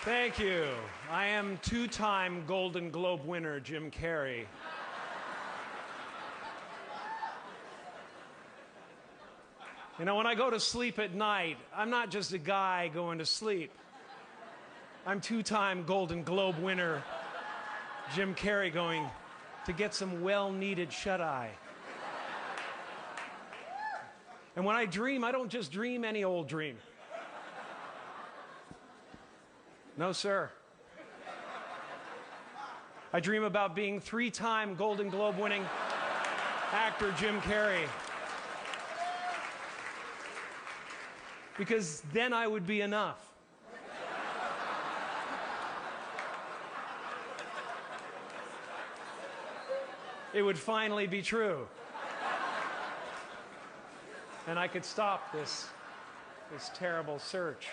Thank you. I am two-time Golden Globe winner Jim Carrey. You know, when I go to sleep at night, I'm not just a guy going to sleep. I'm two-time Golden Globe winner Jim Carrey going to get some well-needed shut-eye. And when I dream, I don't just dream any old dream. No, sir. I dream about being three-time Golden Globe winning actor Jim Carrey. Because then I would be enough. It would finally be true. And I could stop this terrible search.